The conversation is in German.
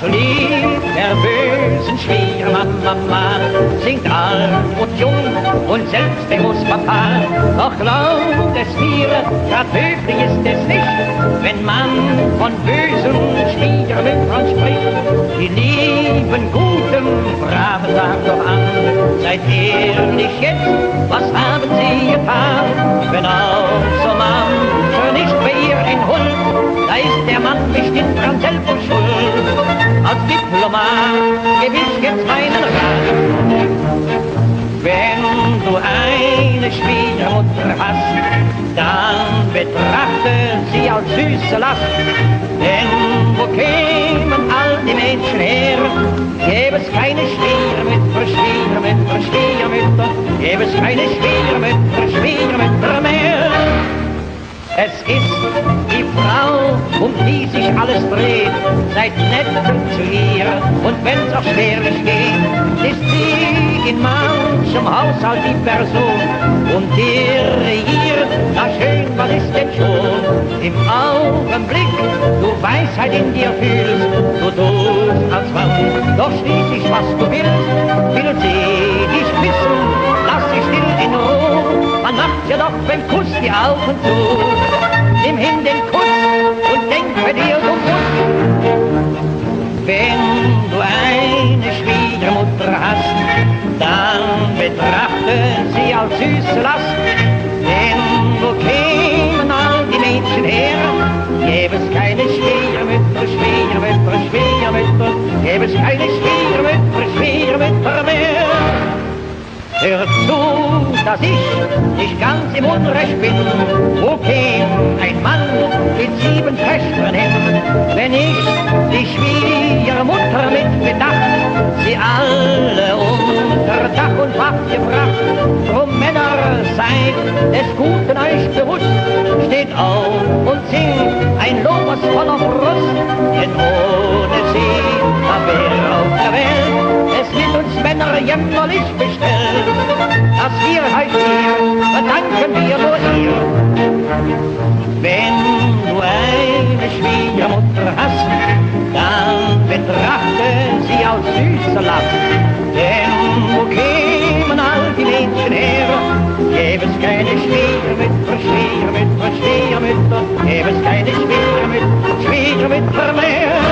Lied der bösen Schwiegermama singt alt und jung und selbst der Großpapa. Doch glaubt es mir, grad höflich ist es nicht, wenn man von bösen Schwiegermüttern spricht. Die lieben, guten, braven sagt doch an, seid ehrlich jetzt, was haben sie getan? Wenn auch so manche nicht bei ihr in Huld, da ist der Mann bestimmt dran selber schuld. Als Diplomat geb ich jetzt meinen Rat. Wenn du eine Schwiegermutter hast, dann betrachte sie als süße Last. Denn wo kämen all die Menschen her, gäbe es keine Schwiegermütter, Schwiegermütter, Schwiegermütter, gäbe es keine Schwiegermütter, Schwiegermütter mehr. Es ist die Frau, um die sich alles dreht, seid nett zu ihr, und wenn's auch schwerlich geht, ist sie in manchem Haushalt die Person, und hier, na schön, was ist denn schon? Im Augenblick, du Weisheit in dir fühlst, du tust als Mann, doch schließlich was du willst, will sie dich wissen, lass dich still in Ruhe, man macht ja doch beim Kuss die Augen zu. Nimm hin den Kuss und denk bei dir so gut. Wenn du eine Schwiegermutter hast, dann betrachte sie als süße Last. Denn wo kämen all die Mädchen her, gäbe es keine Schwiegermütter, Schwiegermütter, Schwiegermütter, gäbe es keine Schwiegermütter, Schwiegermütter mehr. Hör zu, dass ich nicht ganz im Unrecht bin, wo käm ein Mann mit 7 Töchtern hin, wenn ich die Schwiegermutter mit Bedacht, sie alle unter Dach und Fach gebracht. Drum Männer, seid des Guten euch bewusst, steht auf und singt ein Lob aus voller Brust, denn ohne sie, da wäre auf der Welt, es wird uns Männer jämmerlich bestellt. Das wir heute hier verdanken wir nur ihr. Wenn du eine Schwiegermutter hast, dann betrachte sie als süße Last. Denn wo kämen all die Mädchen her, gäbe es keine Schwiegermütter, Schwiegermütter, Schwiegermütter, gäbe es keine Schwiegermütter, Schwiegermütter mehr.